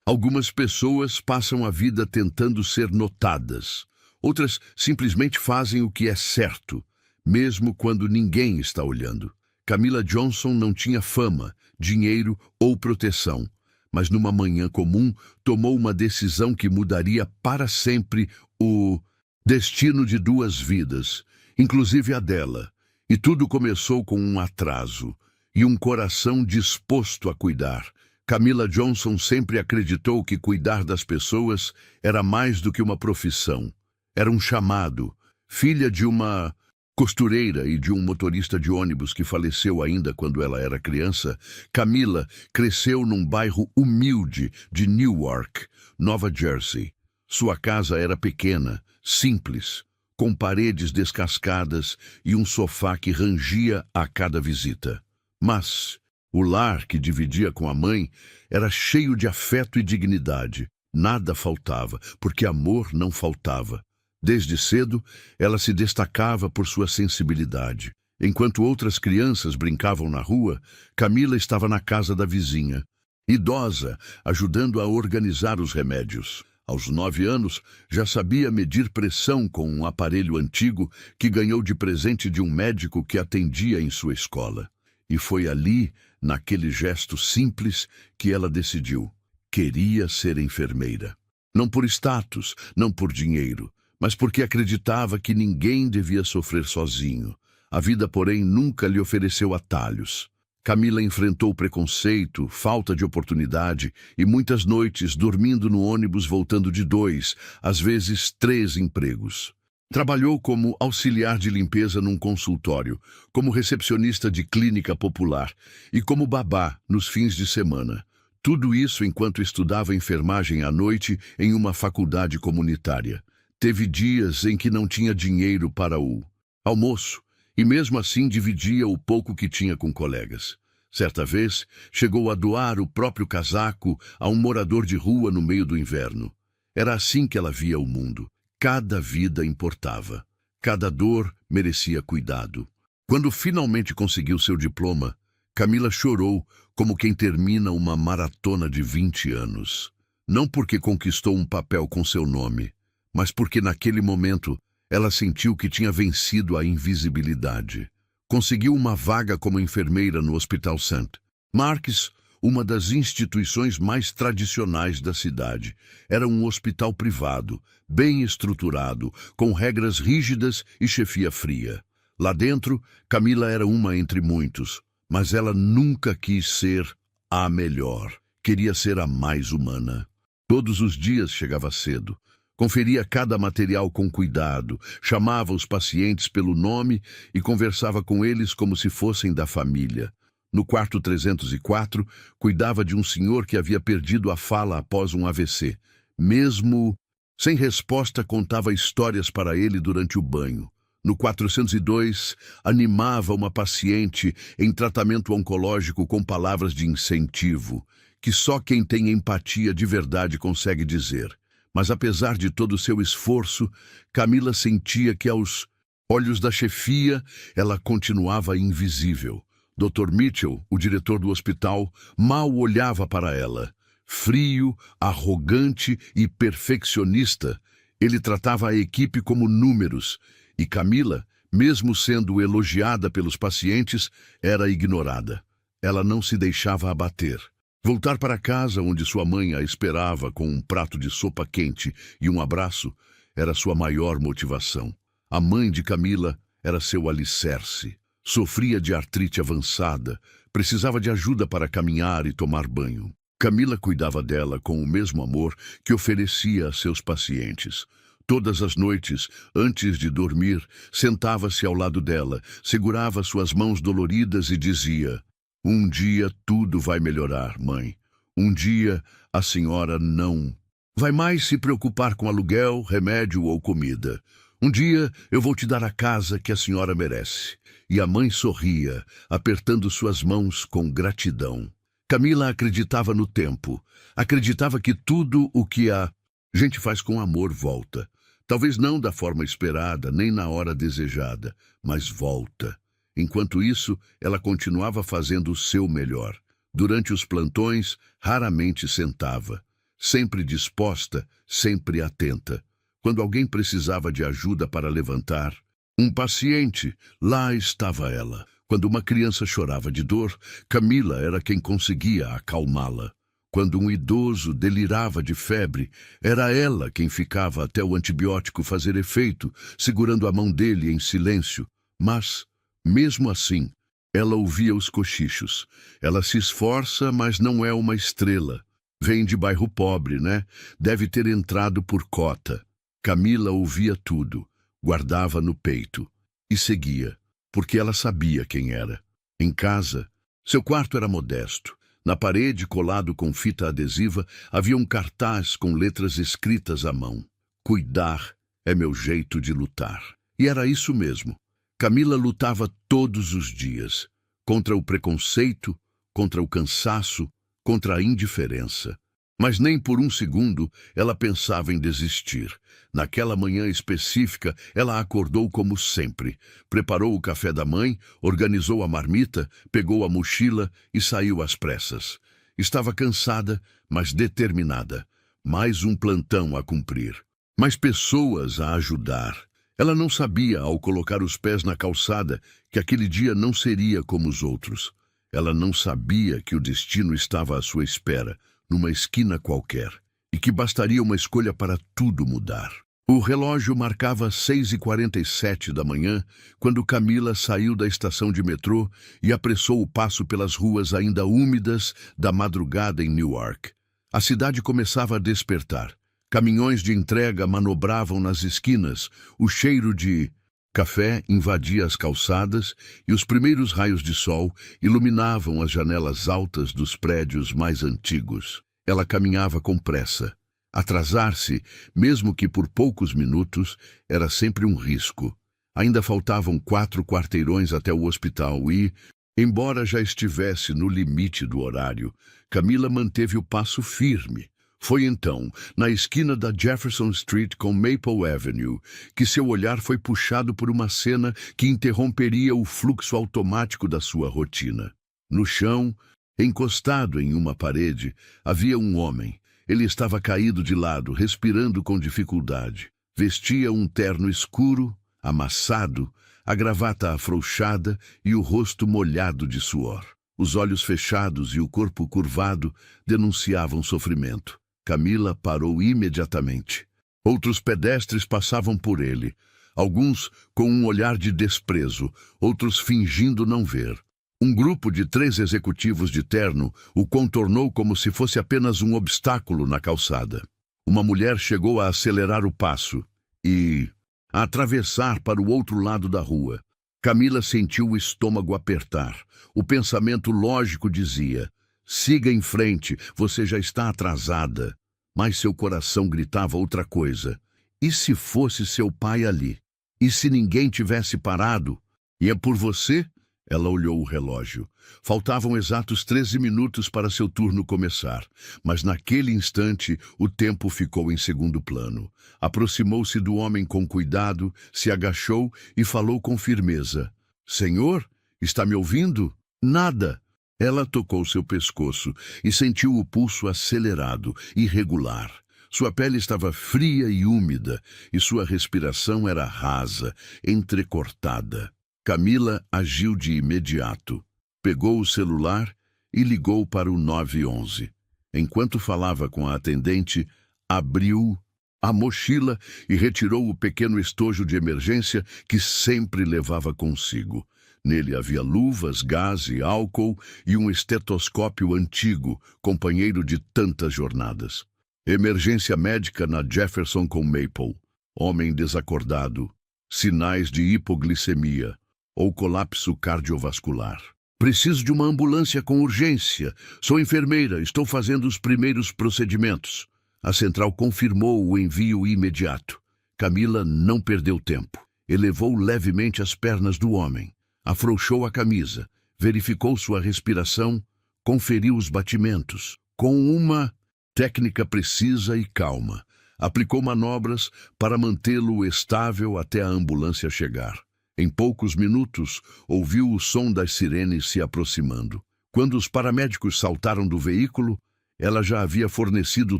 Algumas pessoas passam a vida tentando ser notadas. Outras simplesmente fazem o que é certo, mesmo quando ninguém está olhando. Camila Johnson não tinha fama, dinheiro ou proteção, mas numa manhã comum tomou uma decisão que mudaria para sempre o destino de 2 vidas, inclusive a dela. E tudo começou com um atraso e um coração disposto a cuidar. Camila Johnson sempre acreditou que cuidar das pessoas era mais do que uma profissão. Era um chamado. Filha de uma costureira e de um motorista de ônibus que faleceu ainda quando ela era criança, Camila cresceu num bairro humilde de Newark, Nova Jersey. Sua casa era pequena, simples, com paredes descascadas e um sofá que rangia a cada visita. Mas o lar que dividia com a mãe era cheio de afeto e dignidade. Nada faltava, porque amor não faltava. Desde cedo, ela se destacava por sua sensibilidade. Enquanto outras crianças brincavam na rua, Camila estava na casa da vizinha, idosa, ajudando a organizar os remédios. Aos 9 anos, já sabia medir pressão com um aparelho antigo que ganhou de presente de um médico que atendia em sua escola. E foi ali, naquele gesto simples, que ela decidiu. Queria ser enfermeira. Não por status, não por dinheiro, mas porque acreditava que ninguém devia sofrer sozinho. A vida, porém, nunca lhe ofereceu atalhos. Camila enfrentou preconceito, falta de oportunidade e muitas noites dormindo no ônibus voltando de 2, às vezes 3 empregos. Trabalhou como auxiliar de limpeza num consultório, como recepcionista de clínica popular e como babá nos fins de semana. Tudo isso enquanto estudava enfermagem à noite em uma faculdade comunitária. Teve dias em que não tinha dinheiro para o almoço e mesmo assim dividia o pouco que tinha com colegas. Certa vez, chegou a doar o próprio casaco a um morador de rua no meio do inverno. Era assim que ela via o mundo. Cada vida importava. Cada dor merecia cuidado. Quando finalmente conseguiu seu diploma, Camila chorou como quem termina uma maratona de 20 anos. Não porque conquistou um papel com seu nome, mas porque naquele momento ela sentiu que tinha vencido a invisibilidade. Conseguiu uma vaga como enfermeira no Hospital St. Mark's, uma das instituições mais tradicionais da cidade. Era um hospital privado, bem estruturado, com regras rígidas e chefia fria. Lá dentro, Camila era uma entre muitos, mas ela nunca quis ser a melhor. Queria ser a mais humana. Todos os dias chegava cedo. Conferia cada material com cuidado, chamava os pacientes pelo nome e conversava com eles como se fossem da família. No quarto 304, cuidava de um senhor que havia perdido a fala após um AVC. Mesmo sem resposta, contava histórias para ele durante o banho. No 402, animava uma paciente em tratamento oncológico com palavras de incentivo, que só quem tem empatia de verdade consegue dizer. Mas apesar de todo o seu esforço, Camila sentia que aos olhos da chefia ela continuava invisível. Dr. Mitchell, o diretor do hospital, mal olhava para ela. Frio, arrogante e perfeccionista, ele tratava a equipe como números, e Camila, mesmo sendo elogiada pelos pacientes, era ignorada. Ela não se deixava abater. Voltar para casa, onde sua mãe a esperava com um prato de sopa quente e um abraço, era sua maior motivação. A mãe de Camila era seu alicerce. Sofria de artrite avançada, precisava de ajuda para caminhar e tomar banho. Camila cuidava dela com o mesmo amor que oferecia a seus pacientes. Todas as noites, antes de dormir, sentava-se ao lado dela, segurava suas mãos doloridas e dizia: "Um dia tudo vai melhorar, mãe. Um dia a senhora não vai mais se preocupar com aluguel, remédio ou comida. Um dia eu vou te dar a casa que a senhora merece." E a mãe sorria, apertando suas mãos com gratidão. Camila acreditava no tempo. Acreditava que tudo o que a gente faz com amor volta. Talvez não da forma esperada, nem na hora desejada, mas volta. Enquanto isso, ela continuava fazendo o seu melhor. Durante os plantões, raramente sentava. sempre disposta, sempre atenta. Quando alguém precisava de ajuda para levantar um paciente, lá estava ela. Quando uma criança chorava de dor, Camila era quem conseguia acalmá-la. Quando um idoso delirava de febre, era ela quem ficava até o antibiótico fazer efeito, segurando a mão dele em silêncio. Mas, mesmo assim, ela ouvia os cochichos. Ela se esforça, mas não é uma estrela. Vem de bairro pobre, né? Deve ter entrado por cota. Camila ouvia tudo, guardava no peito e seguia, porque ela sabia quem era. Em casa, seu quarto era modesto. Na parede, colado com fita adesiva, havia um cartaz com letras escritas à mão. Cuidar é meu jeito de lutar. E era isso mesmo. Camila lutava todos os dias, contra o preconceito, contra o cansaço, contra a indiferença. Mas nem por um segundo ela pensava em desistir. Naquela manhã específica, ela acordou como sempre. Preparou o café da mãe, organizou a marmita, pegou a mochila e saiu às pressas. Estava cansada, mas determinada. Mais um plantão a cumprir. Mais pessoas a ajudar. Ela não sabia, ao colocar os pés na calçada, que aquele dia não seria como os outros. Ela não sabia que o destino estava à sua espera, numa esquina qualquer, e que bastaria uma escolha para tudo mudar. O relógio marcava 6h47 da manhã, quando Camila saiu da estação de metrô e apressou o passo pelas ruas ainda úmidas da madrugada em Newark. A cidade começava a despertar. Caminhões de entrega manobravam nas esquinas, o cheiro de café invadia as calçadas e os primeiros raios de sol iluminavam as janelas altas dos prédios mais antigos. Ela caminhava com pressa. Atrasar-se, mesmo que por poucos minutos, era sempre um risco. Ainda faltavam 4 quarteirões até o hospital e, embora já estivesse no limite do horário, Camila manteve o passo firme. Foi então, na esquina da Jefferson Street com Maple Avenue, que seu olhar foi puxado por uma cena que interromperia o fluxo automático da sua rotina. No chão, encostado em uma parede, havia um homem. Ele estava caído de lado, respirando com dificuldade. Vestia um terno escuro, amassado, a gravata afrouxada e o rosto molhado de suor. Os olhos fechados e o corpo curvado denunciavam sofrimento. Camila parou imediatamente. Outros pedestres passavam por ele, alguns com um olhar de desprezo, outros fingindo não ver. Um grupo de 3 executivos de terno o contornou como se fosse apenas um obstáculo na calçada. Uma mulher chegou a acelerar o passo e a atravessar para o outro lado da rua. Camila sentiu o estômago apertar. O pensamento lógico dizia: siga em frente, você já está atrasada. Mas seu coração gritava outra coisa. E se fosse seu pai ali? E se ninguém tivesse parado? E é por você? Ela olhou o relógio. Faltavam exatos 13 minutos para seu turno começar, mas naquele instante o tempo ficou em segundo plano. Aproximou-se do homem com cuidado, se agachou e falou com firmeza. Senhor, está me ouvindo? Nada. Ela tocou seu pescoço e sentiu o pulso acelerado, irregular. Sua pele estava fria e úmida e sua respiração era rasa, entrecortada. Camila agiu de imediato. Pegou o celular e ligou para o 911. Enquanto falava com a atendente, abriu a mochila e retirou o pequeno estojo de emergência que sempre levava consigo. Nele havia luvas, gás e álcool e um estetoscópio antigo, companheiro de tantas jornadas. Emergência médica na Jefferson com Maple. Homem desacordado. Sinais de hipoglicemia ou colapso cardiovascular. Preciso de uma ambulância com urgência. Sou enfermeira, estou fazendo os primeiros procedimentos. A central confirmou o envio imediato. Camila não perdeu tempo. Elevou levemente as pernas do homem. Afrouxou a camisa. Verificou sua respiração. Conferiu os batimentos. Com uma técnica precisa e calma. Aplicou manobras para mantê-lo estável até a ambulância chegar. Em poucos minutos, ouviu o som das sirenes se aproximando. Quando os paramédicos saltaram do veículo, Ela já havia fornecido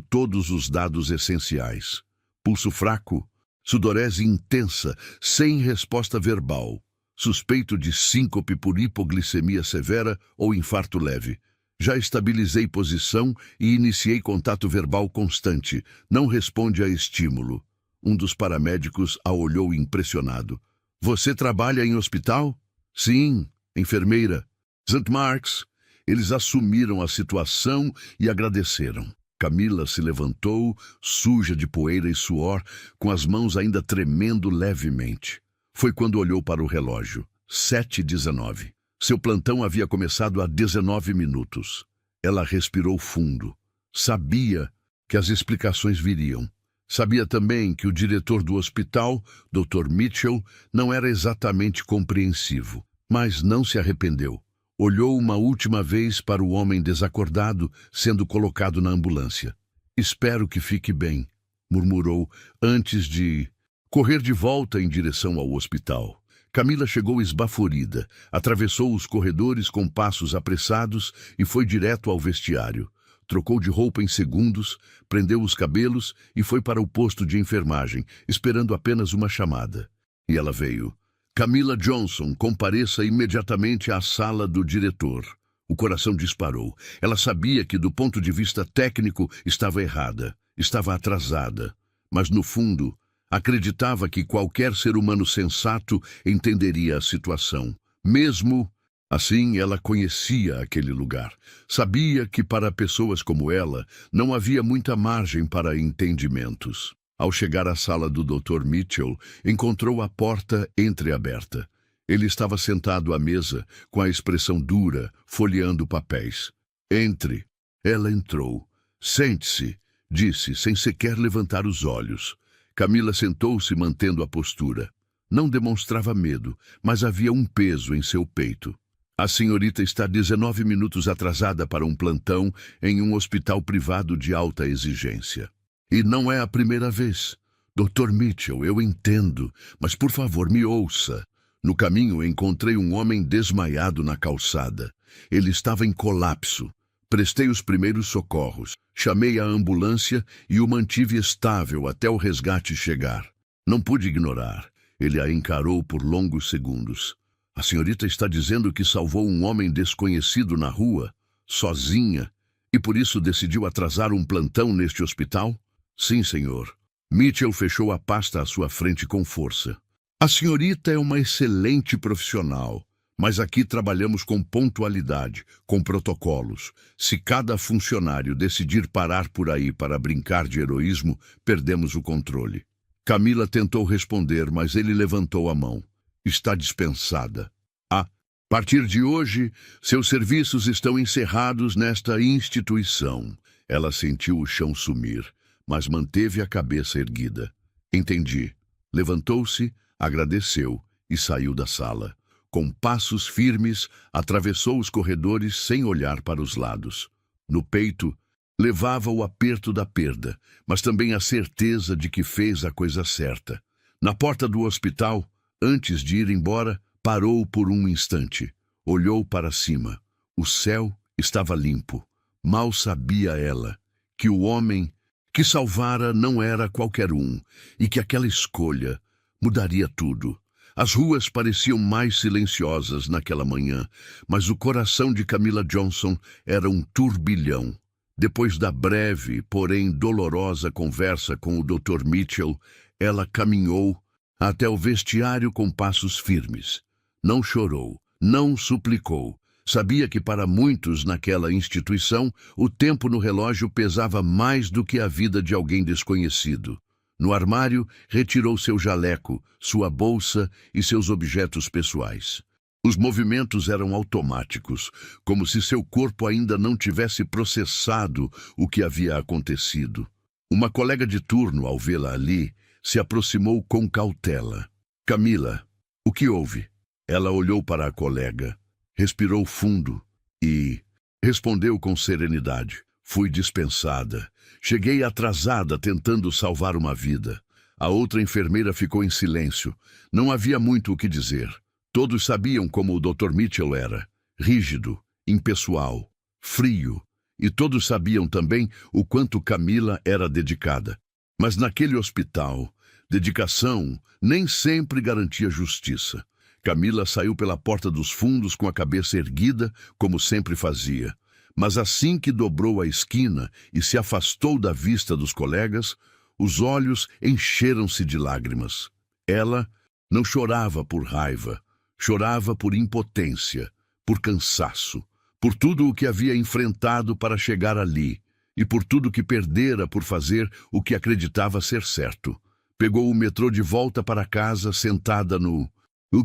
todos os dados essenciais. Pulso fraco, sudorese intensa, sem resposta verbal. Suspeito de síncope por hipoglicemia severa ou infarto leve. Já estabilizei posição e iniciei contato verbal constante. Não responde a estímulo. Um dos paramédicos a olhou impressionado. Você trabalha em hospital? Sim, enfermeira. St. Mark's. Eles assumiram a situação e agradeceram. Camila se levantou, suja de poeira e suor, com as mãos ainda tremendo levemente. Foi quando olhou para o relógio. 7h19. Seu plantão havia começado há 19 minutos. Ela respirou fundo. Sabia que as explicações viriam. Sabia também que o diretor do hospital, Dr. Mitchell, não era exatamente compreensivo, mas não se arrependeu. Olhou uma última vez para o homem desacordado sendo colocado na ambulância. Espero que fique bem, murmurou antes de correr de volta em direção ao hospital. Camila chegou esbaforida, atravessou os corredores com passos apressados e foi direto ao vestiário. Trocou de roupa em segundos, prendeu os cabelos e foi para o posto de enfermagem, esperando apenas uma chamada. E ela veio. Camila Johnson, compareça imediatamente à sala do diretor. O coração disparou. Ela sabia que, do ponto de vista técnico, estava errada, estava atrasada. Mas, no fundo, acreditava que qualquer ser humano sensato entenderia a situação. Mesmo assim, ela conhecia aquele lugar. Sabia que para pessoas como ela não havia muita margem para entendimentos. Ao chegar à sala do Dr. Mitchell, encontrou a porta entreaberta. Ele estava sentado à mesa, com a expressão dura, folheando papéis. Entre. Ela entrou. Sente-se, disse, sem sequer levantar os olhos. Camila sentou-se mantendo a postura. Não demonstrava medo, mas havia um peso em seu peito. A senhorita está 19 minutos atrasada para um plantão em um hospital privado de alta exigência. E não é a primeira vez. Dr. Mitchell, eu entendo, mas por favor me ouça. No caminho encontrei um homem desmaiado na calçada. Ele estava em colapso. Prestei os primeiros socorros, chamei a ambulância e o mantive estável até o resgate chegar. Não pude ignorar. Ele a encarou por longos segundos. A senhorita está dizendo que salvou um homem desconhecido na rua, sozinha, e por isso decidiu atrasar um plantão neste hospital? Sim, senhor. Mitchell fechou a pasta à sua frente com força. A senhorita é uma excelente profissional. Mas aqui trabalhamos com pontualidade, com protocolos. Se cada funcionário decidir parar por aí para brincar de heroísmo, perdemos o controle. Camila tentou responder, mas ele levantou a mão. Está dispensada. A partir de hoje, seus serviços estão encerrados nesta instituição. Ela sentiu o chão sumir, mas manteve a cabeça erguida. Entendi. Levantou-se, agradeceu e saiu da sala. Com passos firmes, atravessou os corredores sem olhar para os lados. No peito, levava o aperto da perda, mas também a certeza de que fez a coisa certa. Na porta do hospital, antes de ir embora, parou por um instante. Olhou para cima. O céu estava limpo. Mal sabia ela que o homem que salvara não era qualquer um e que aquela escolha mudaria tudo. As ruas pareciam mais silenciosas naquela manhã, mas o coração de Camila Johnson era um turbilhão. Depois da breve, porém dolorosa conversa com o Dr. Mitchell, ela caminhou até o vestiário com passos firmes. Não chorou, não suplicou. Sabia que para muitos naquela instituição, o tempo no relógio pesava mais do que a vida de alguém desconhecido. No armário, retirou seu jaleco, sua bolsa e seus objetos pessoais. Os movimentos eram automáticos, como se seu corpo ainda não tivesse processado o que havia acontecido. Uma colega de turno, ao vê-la ali, se aproximou com cautela. Camila, o que houve? Ela olhou para a colega, respirou fundo e respondeu com serenidade. Fui dispensada. Cheguei atrasada tentando salvar uma vida. A outra enfermeira ficou em silêncio. Não havia muito o que dizer. Todos sabiam como o Dr. Mitchell era. Rígido, impessoal, frio. E todos sabiam também o quanto Camila era dedicada. Mas naquele hospital, dedicação nem sempre garantia justiça. Camila saiu pela porta dos fundos com a cabeça erguida, como sempre fazia. Mas assim que dobrou a esquina e se afastou da vista dos colegas, os olhos encheram-se de lágrimas. Ela não chorava por raiva, chorava por impotência, por cansaço, por tudo o que havia enfrentado para chegar ali e por tudo que perdera por fazer o que acreditava ser certo. Pegou o metrô de volta para casa, sentada no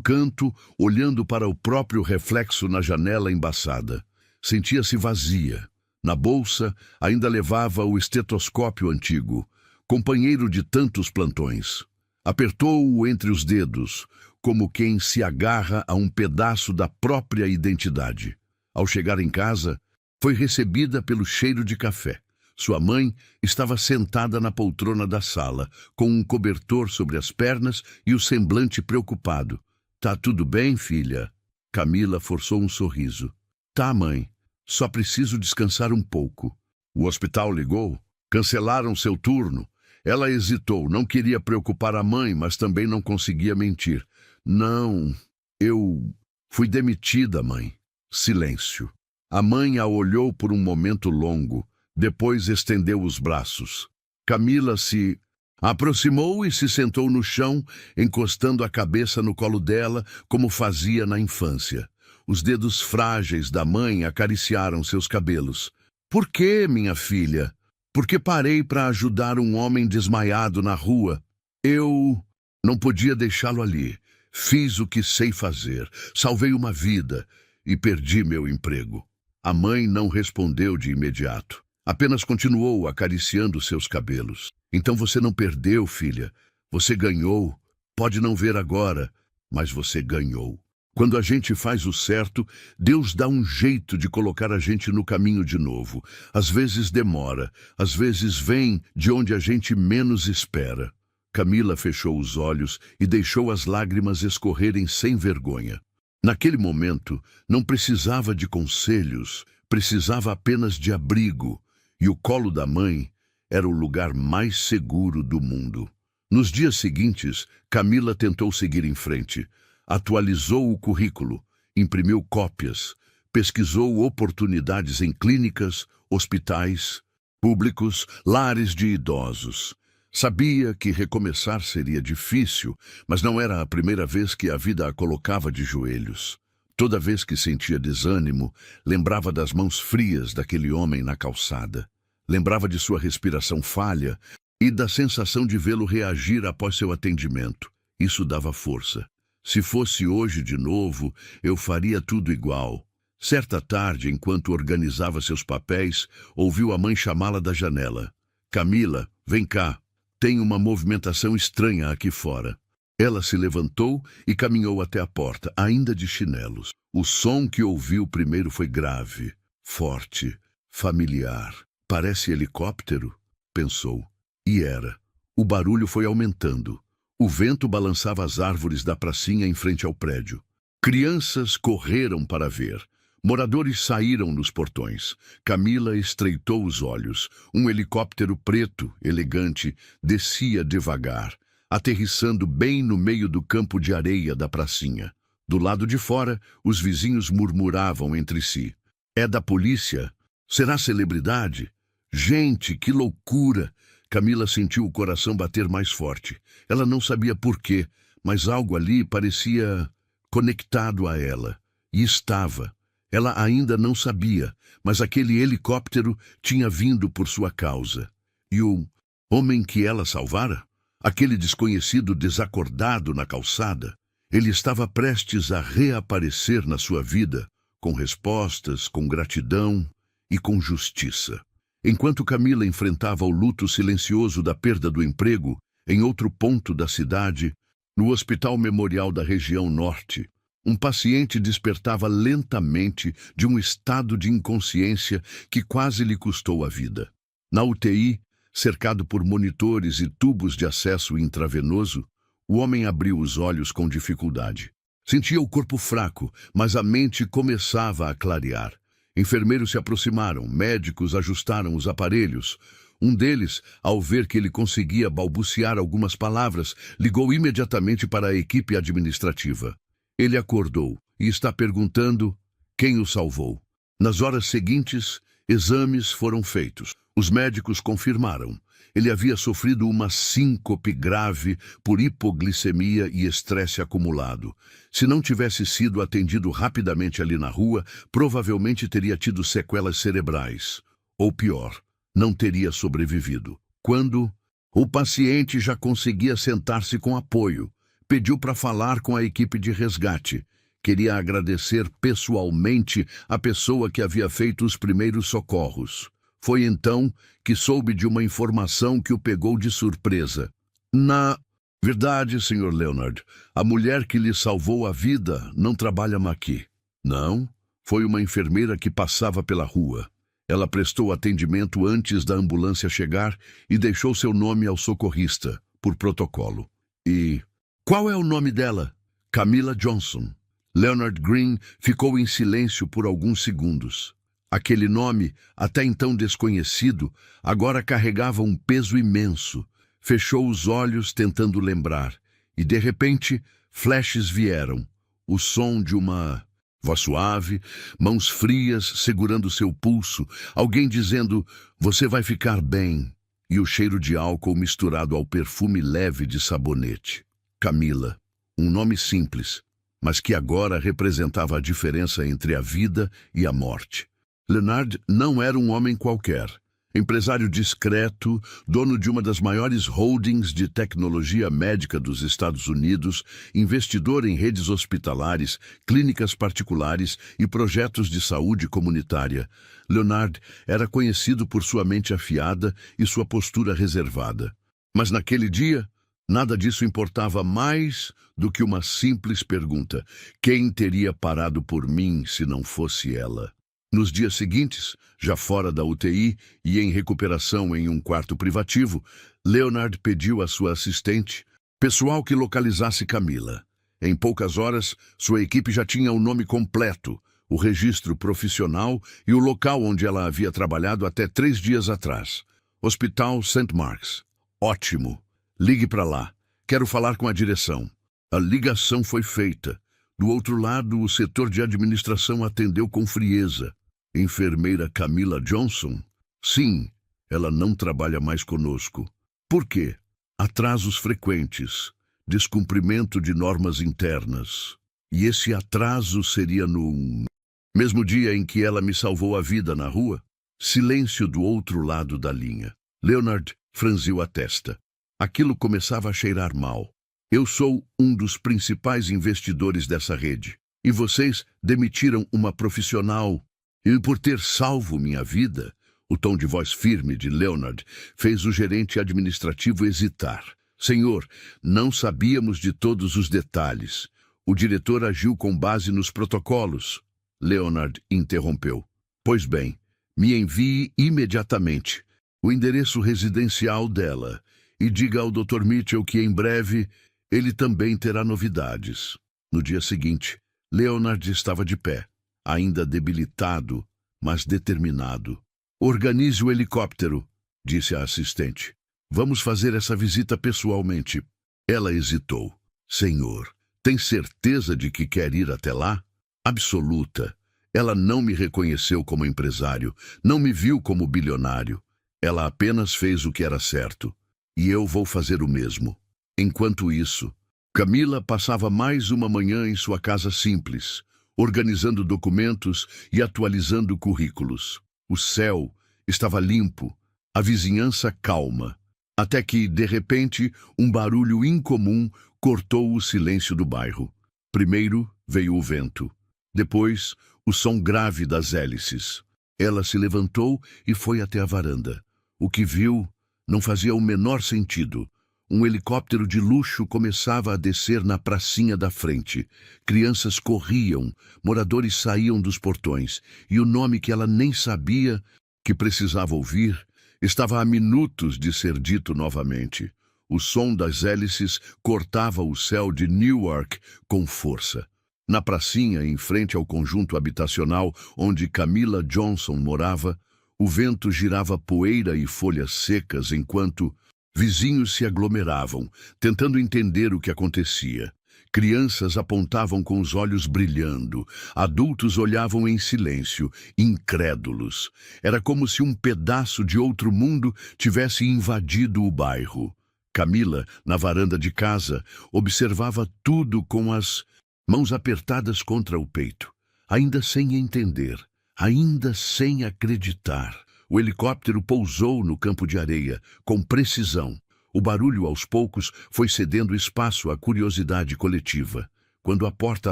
canto, olhando para o próprio reflexo na janela embaçada. Sentia-se vazia. Na bolsa, ainda levava o estetoscópio antigo, companheiro de tantos plantões. Apertou-o entre os dedos, como quem se agarra a um pedaço da própria identidade. Ao chegar em casa, foi recebida pelo cheiro de café. Sua mãe estava sentada na poltrona da sala, com um cobertor sobre as pernas e o semblante preocupado. "Tá tudo bem, filha?" Camila forçou um sorriso. "Tá, mãe. Só preciso descansar um pouco." O hospital ligou. Cancelaram seu turno. Ela hesitou, não queria preocupar a mãe, mas também não conseguia mentir. "Não, eu fui demitida, mãe." Silêncio. A mãe a olhou por um momento longo, depois estendeu os braços. Camila se aproximou e se sentou no chão, encostando a cabeça no colo dela, como fazia na infância. Os dedos frágeis da mãe acariciaram seus cabelos. "Por que, minha filha? Porque parei para ajudar um homem desmaiado na rua. Eu não podia deixá-lo ali. Fiz o que sei fazer. Salvei uma vida e perdi meu emprego." A mãe não respondeu de imediato. Apenas continuou acariciando seus cabelos. "Então você não perdeu, filha. Você ganhou. Pode não ver agora, mas você ganhou. Quando a gente faz o certo, Deus dá um jeito de colocar a gente no caminho de novo. Às vezes demora, às vezes vem de onde a gente menos espera." Camila fechou os olhos e deixou as lágrimas escorrerem sem vergonha. Naquele momento, não precisava de conselhos, precisava apenas de abrigo, e o colo da mãe era o lugar mais seguro do mundo. Nos dias seguintes, Camila tentou seguir em frente. Atualizou o currículo, imprimiu cópias, pesquisou oportunidades em clínicas, hospitais públicos, lares de idosos. Sabia que recomeçar seria difícil, mas não era a primeira vez que a vida a colocava de joelhos. Toda vez que sentia desânimo, lembrava das mãos frias daquele homem na calçada. Lembrava de sua respiração falha e da sensação de vê-lo reagir após seu atendimento. Isso dava força. "Se fosse hoje de novo, eu faria tudo igual." Certa tarde, enquanto organizava seus papéis, ouviu a mãe chamá-la da janela. "Camila, vem cá. Tem uma movimentação estranha aqui fora." Ela se levantou e caminhou até a porta, ainda de chinelos. O som que ouviu primeiro foi grave, forte, familiar. "Parece helicóptero?" pensou. E era. O barulho foi aumentando. O vento balançava as árvores da pracinha em frente ao prédio. Crianças correram para ver. Moradores saíram nos portões. Camila estreitou os olhos. Um helicóptero preto, elegante, descia devagar, aterrissando bem no meio do campo de areia da pracinha. Do lado de fora, os vizinhos murmuravam entre si. "É da polícia? Será celebridade? Gente, que loucura!" Camila sentiu o coração bater mais forte. Ela não sabia por quê, mas algo ali parecia conectado a ela. E estava. Ela ainda não sabia, mas aquele helicóptero tinha vindo por sua causa. E o homem que ela salvara? Aquele desconhecido desacordado na calçada? Ele estava prestes a reaparecer na sua vida, com respostas, com gratidão e com justiça. Enquanto Camila enfrentava o luto silencioso da perda do emprego, em outro ponto da cidade, no Hospital Memorial da região norte, um paciente despertava lentamente de um estado de inconsciência que quase lhe custou a vida. Na UTI, cercado por monitores e tubos de acesso intravenoso, o homem abriu os olhos com dificuldade. Sentia o corpo fraco, mas a mente começava a clarear. Enfermeiros se aproximaram, médicos ajustaram os aparelhos. Um deles, ao ver que ele conseguia balbuciar algumas palavras, ligou imediatamente para a equipe administrativa. Ele acordou e está perguntando quem o salvou. Nas horas seguintes, exames foram feitos. Os médicos confirmaram. Ele havia sofrido uma síncope grave por hipoglicemia e estresse acumulado. Se não tivesse sido atendido rapidamente ali na rua, provavelmente teria tido sequelas cerebrais. Ou pior, não teria sobrevivido. Quando o paciente já conseguia sentar-se com apoio, pediu para falar com a equipe de resgate. Queria agradecer pessoalmente a pessoa que havia feito os primeiros socorros. Foi então que soube de uma informação que o pegou de surpresa. Na verdade, Sr. Leonard, a mulher que lhe salvou a vida não trabalha mais aqui. Não, foi uma enfermeira que passava pela rua. Ela prestou atendimento antes da ambulância chegar e deixou seu nome ao socorrista, por protocolo. E qual é o nome dela? Camila Johnson. Leonard Green ficou em silêncio por alguns segundos. Aquele nome, até então desconhecido, agora carregava um peso imenso. Fechou os olhos tentando lembrar, e de repente, flashes vieram. O som de uma voz suave, mãos frias segurando seu pulso, alguém dizendo, "Você vai ficar bem", e o cheiro de álcool misturado ao perfume leve de sabonete. Camila, um nome simples, mas que agora representava a diferença entre a vida e a morte. Leonard não era um homem qualquer. Empresário discreto, dono de uma das maiores holdings de tecnologia médica dos Estados Unidos, investidor em redes hospitalares, clínicas particulares e projetos de saúde comunitária. Leonard era conhecido por sua mente afiada e sua postura reservada. Mas naquele dia, nada disso importava mais do que uma simples pergunta: quem teria parado por mim se não fosse ela? Nos dias seguintes, já fora da UTI e em recuperação em um quarto privativo, Leonard pediu à sua assistente pessoal que localizasse Camila. Em poucas horas, sua equipe já tinha o nome completo, o registro profissional e o local onde ela havia trabalhado até 3 dias atrás. Hospital St. Mark's. Ótimo. Ligue para lá. Quero falar com a direção. A ligação foi feita. Do outro lado, o setor de administração atendeu com frieza. Enfermeira Camila Johnson? Sim, ela não trabalha mais conosco. Por quê? Atrasos frequentes, descumprimento de normas internas. E esse atraso seria no mesmo dia em que ela me salvou a vida na rua? Silêncio do outro lado da linha. Leonard franziu a testa. Aquilo começava a cheirar mal. Eu sou um dos principais investidores dessa rede. E vocês demitiram uma profissional. E por ter salvo minha vida, o tom de voz firme de Leonard fez o gerente administrativo hesitar. Senhor, não sabíamos de todos os detalhes. O diretor agiu com base nos protocolos. Leonard interrompeu. Pois bem, me envie imediatamente o endereço residencial dela e diga ao Dr. Mitchell que em breve ele também terá novidades. No dia seguinte, Leonard estava de pé, ainda debilitado, mas determinado. Organize o helicóptero, disse a assistente. Vamos fazer essa visita pessoalmente. Ela hesitou. Senhor, tem certeza de que quer ir até lá? Absoluta. Ela não me reconheceu como empresário, não me viu como bilionário. Ela apenas fez o que era certo. E eu vou fazer o mesmo. Enquanto isso, Camila passava mais uma manhã em sua casa simples, organizando documentos e atualizando currículos. O céu estava limpo, a vizinhança calma, até que, de repente, um barulho incomum cortou o silêncio do bairro. Primeiro veio o vento, depois o som grave das hélices. Ela se levantou e foi até a varanda. O que viu não fazia o menor sentido. Um helicóptero de luxo começava a descer na pracinha da frente. Crianças corriam, moradores saíam dos portões, e o nome que ela nem sabia que precisava ouvir estava a minutos de ser dito novamente. O som das hélices cortava o céu de Newark com força. Na pracinha, em frente ao conjunto habitacional onde Camila Johnson morava, o vento girava poeira e folhas secas enquanto vizinhos se aglomeravam, tentando entender o que acontecia. Crianças apontavam com os olhos brilhando, adultos olhavam em silêncio, incrédulos. Era como se um pedaço de outro mundo tivesse invadido o bairro. Camila, na varanda de casa, observava tudo com as mãos apertadas contra o peito, ainda sem entender, ainda sem acreditar. O helicóptero pousou no campo de areia, com precisão. O barulho, aos poucos, foi cedendo espaço à curiosidade coletiva. Quando a porta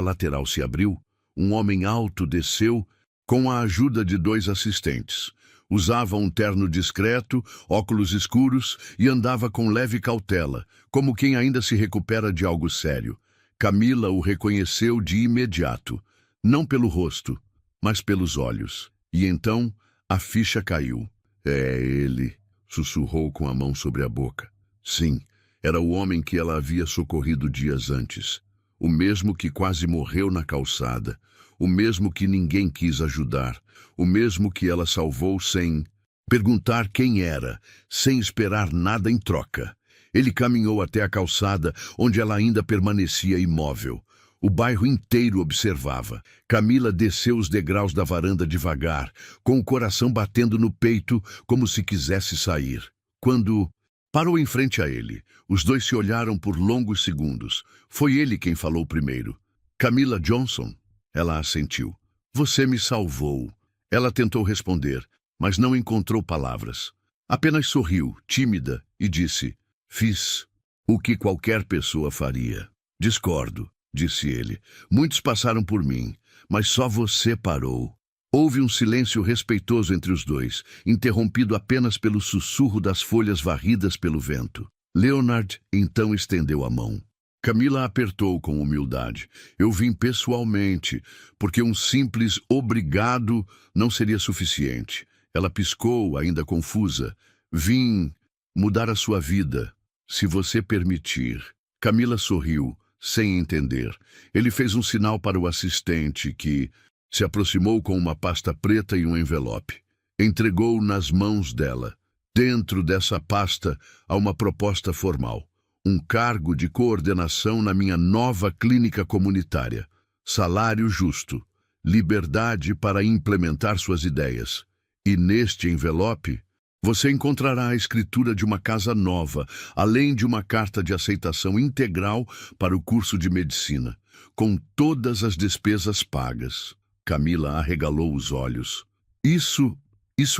lateral se abriu, um homem alto desceu com a ajuda de 2 assistentes. Usava um terno discreto, óculos escuros e andava com leve cautela, como quem ainda se recupera de algo sério. Camila o reconheceu de imediato, não pelo rosto, mas pelos olhos. E então a ficha caiu. É ele, sussurrou com a mão sobre a boca. Sim, era o homem que ela havia socorrido dias antes. O mesmo que quase morreu na calçada. O mesmo que ninguém quis ajudar. O mesmo que ela salvou sem perguntar quem era, sem esperar nada em troca. Ele caminhou até a calçada, onde ela ainda permanecia imóvel. O bairro inteiro observava. Camila desceu os degraus da varanda devagar, com o coração batendo no peito, como se quisesse sair. Quando parou em frente a ele, os dois se olharam por longos segundos. Foi ele quem falou primeiro. Camila Johnson? Ela assentiu. Você me salvou. Ela tentou responder, mas não encontrou palavras. Apenas sorriu, tímida, e disse: Fiz o que qualquer pessoa faria. Discordo, disse ele. Muitos passaram por mim, mas só você parou. Houve um silêncio respeitoso entre os dois, interrompido apenas pelo sussurro das folhas varridas pelo vento. Leonard então estendeu a mão. Camila apertou com humildade. Eu vim pessoalmente, porque um simples obrigado não seria suficiente. Ela piscou, ainda confusa. Vim mudar a sua vida, se você permitir. Camila sorriu, sem entender. Ele fez um sinal para o assistente, que se aproximou com uma pasta preta e um envelope. Entregou nas mãos dela. Dentro dessa pasta há uma proposta formal. Um cargo de coordenação na minha nova clínica comunitária. Salário justo. Liberdade para implementar suas ideias. E neste envelope, você encontrará a escritura de uma casa nova, além de uma carta de aceitação integral para o curso de medicina, com todas as despesas pagas. Camila arregalou os olhos. Isso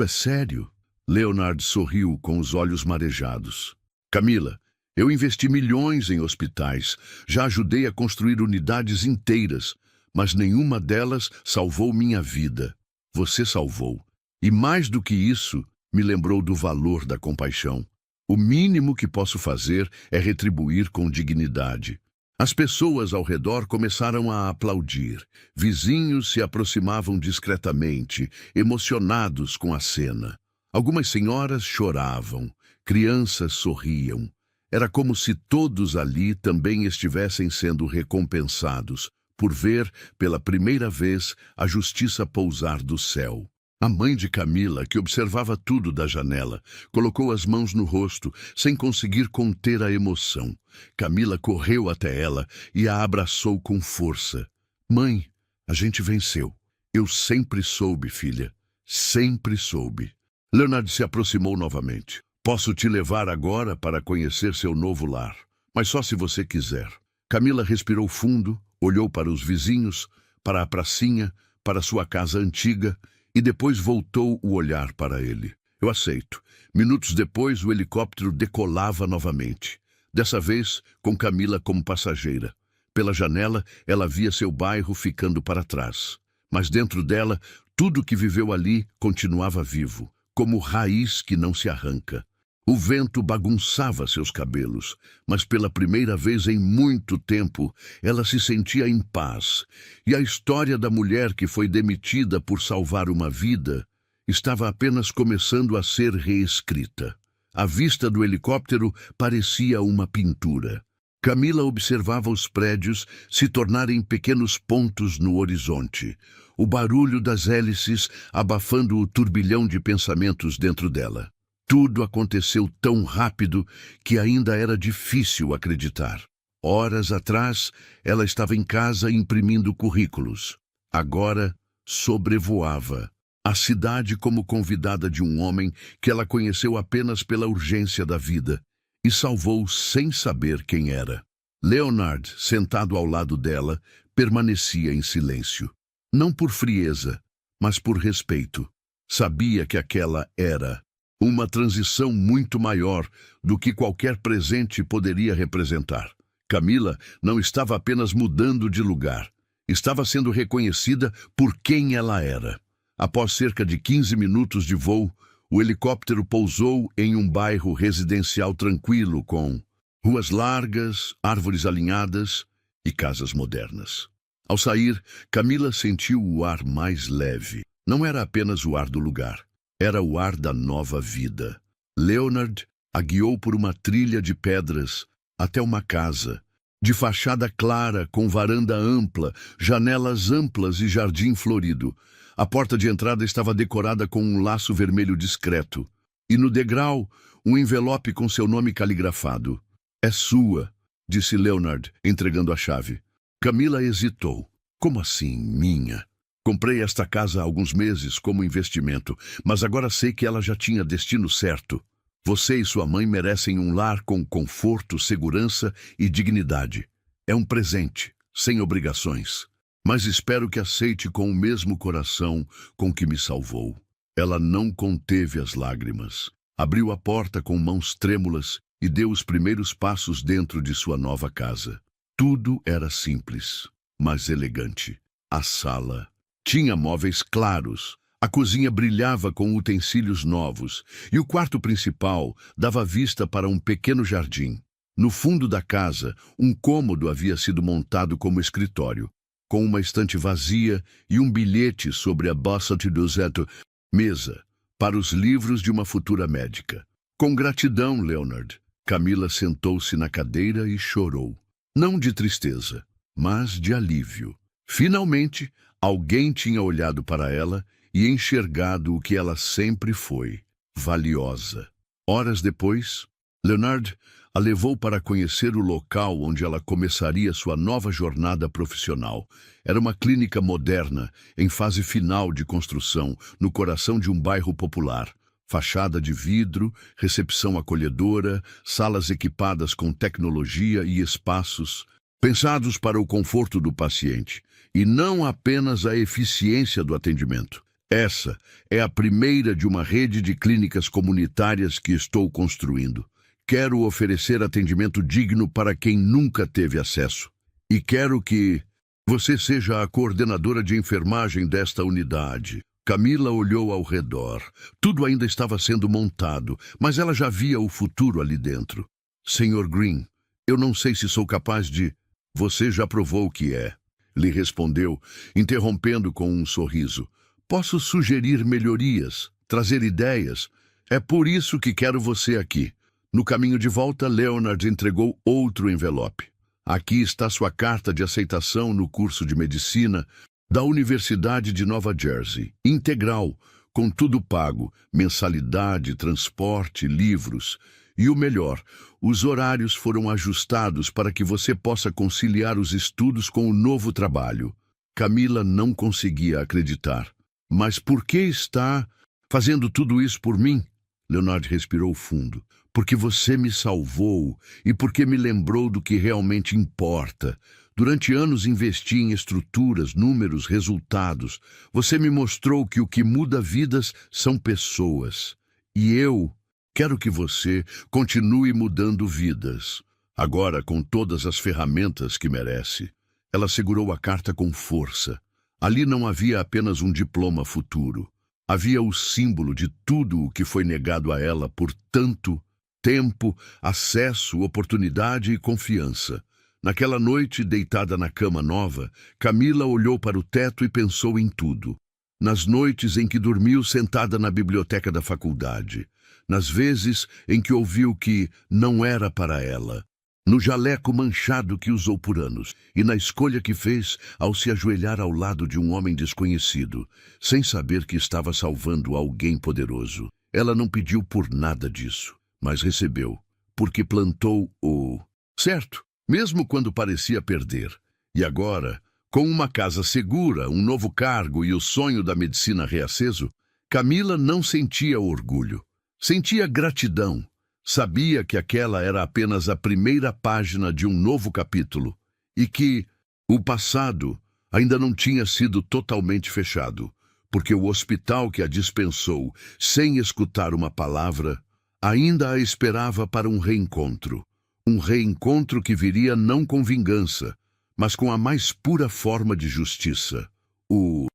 é sério? Leonard sorriu com os olhos marejados. Camila, eu investi milhões em hospitais, já ajudei a construir unidades inteiras, mas nenhuma delas salvou minha vida. Você salvou. E mais do que isso, me lembrou do valor da compaixão. O mínimo que posso fazer é retribuir com dignidade. As pessoas ao redor começaram a aplaudir. Vizinhos se aproximavam discretamente, emocionados com a cena. Algumas senhoras choravam, crianças sorriam. Era como se todos ali também estivessem sendo recompensados por ver, pela primeira vez, a justiça pousar do céu. A mãe de Camila, que observava tudo da janela, colocou as mãos no rosto, sem conseguir conter a emoção. Camila correu até ela e a abraçou com força. Mãe, a gente venceu. Eu sempre soube, filha. Sempre soube. Leonard se aproximou novamente. Posso te levar agora para conhecer seu novo lar, mas só se você quiser. Camila respirou fundo, olhou para os vizinhos, para a pracinha, para sua casa antiga, e depois voltou o olhar para ele. Eu aceito. Minutos depois, o helicóptero decolava novamente. Dessa vez, com Camila como passageira. Pela janela, ela via seu bairro ficando para trás. Mas dentro dela, tudo que viveu ali continuava vivo, como raiz que não se arranca. O vento bagunçava seus cabelos, mas pela primeira vez em muito tempo, ela se sentia em paz. E a história da mulher que foi demitida por salvar uma vida estava apenas começando a ser reescrita. A vista do helicóptero parecia uma pintura. Camila observava os prédios se tornarem pequenos pontos no horizonte, o barulho das hélices abafando o turbilhão de pensamentos dentro dela. Tudo aconteceu tão rápido que ainda era difícil acreditar. Horas atrás, ela estava em casa imprimindo currículos. Agora, sobrevoava a cidade como convidada de um homem que ela conheceu apenas pela urgência da vida e salvou sem saber quem era. Leonard, sentado ao lado dela, permanecia em silêncio. Não por frieza, mas por respeito. Sabia que aquela era uma transição muito maior do que qualquer presente poderia representar. Camila não estava apenas mudando de lugar, estava sendo reconhecida por quem ela era. Após cerca de 15 minutos de voo, o helicóptero pousou em um bairro residencial tranquilo com ruas largas, árvores alinhadas e casas modernas. Ao sair, Camila sentiu o ar mais leve. Não era apenas o ar do lugar, era o ar da nova vida. Leonard a guiou por uma trilha de pedras até uma casa, de fachada clara, com varanda ampla, janelas amplas e jardim florido. A porta de entrada estava decorada com um laço vermelho discreto, e no degrau, um envelope com seu nome caligrafado. "É sua", disse Leonard, entregando a chave. Camila hesitou. "Como assim, minha? Comprei esta casa há alguns meses como investimento, mas agora sei que ela já tinha destino certo. Você e sua mãe merecem um lar com conforto, segurança e dignidade. É um presente, sem obrigações. Mas espero que aceite com o mesmo coração com que me salvou." Ela não conteve as lágrimas. Abriu a porta com mãos trêmulas e deu os primeiros passos dentro de sua nova casa. Tudo era simples, mas elegante. A sala tinha móveis claros, a cozinha brilhava com utensílios novos e o quarto principal dava vista para um pequeno jardim. No fundo da casa, um cômodo havia sido montado como escritório, com uma estante vazia e um bilhete sobre a Bossat do Zeto, mesa, para os livros de uma futura médica. "Com gratidão, Leonard." Camila sentou-se na cadeira e chorou. Não de tristeza, mas de alívio. Finalmente, alguém tinha olhado para ela e enxergado o que ela sempre foi, valiosa. Horas depois, Leonard a levou para conhecer o local onde ela começaria sua nova jornada profissional. Era uma clínica moderna, em fase final de construção, no coração de um bairro popular. Fachada de vidro, recepção acolhedora, salas equipadas com tecnologia e espaços pensados para o conforto do paciente, e não apenas a eficiência do atendimento. Essa é a primeira de uma rede de clínicas comunitárias que estou construindo. Quero oferecer atendimento digno para quem nunca teve acesso. E quero que você seja a coordenadora de enfermagem desta unidade. Camila olhou ao redor. Tudo ainda estava sendo montado, mas ela já via o futuro ali dentro. "Sr. Green, eu não sei se sou capaz de..." "Você já provou que é", lhe respondeu, interrompendo com um sorriso. "Posso sugerir melhorias, trazer ideias. É por isso que quero você aqui." No caminho de volta, Leonard entregou outro envelope. "Aqui está sua carta de aceitação no curso de medicina da Universidade de Nova Jersey. Integral, com tudo pago, mensalidade, transporte, livros. E o melhor, os horários foram ajustados para que você possa conciliar os estudos com o novo trabalho." Camila não conseguia acreditar. "Mas por que está fazendo tudo isso por mim?" Leonard respirou fundo. "Porque você me salvou e porque me lembrou do que realmente importa. Durante anos investi em estruturas, números, resultados. Você me mostrou que o que muda vidas são pessoas. E eu quero que você continue mudando vidas, agora com todas as ferramentas que merece." Ela segurou a carta com força. Ali não havia apenas um diploma futuro. Havia o símbolo de tudo o que foi negado a ela por tanto tempo, acesso, oportunidade e confiança. Naquela noite, deitada na cama nova, Camila olhou para o teto e pensou em tudo. Nas noites em que dormiu sentada na biblioteca da faculdade. Nas vezes em que ouviu que não era para ela. no jaleco manchado que usou por anos e na escolha que fez ao se ajoelhar ao lado de um homem desconhecido, sem saber que estava salvando alguém poderoso. Ela não pediu por nada disso, mas recebeu, porque plantou o certo, mesmo quando parecia perder. E agora, com uma casa segura, um novo cargo e o sonho da medicina reaceso, Camila não sentia orgulho, sentia gratidão. Sabia que aquela era apenas a primeira página de um novo capítulo e que o passado ainda não tinha sido totalmente fechado, porque o hospital que a dispensou, sem escutar uma palavra, ainda a esperava para um reencontro. Um reencontro que viria não com vingança, mas com a mais pura forma de justiça. O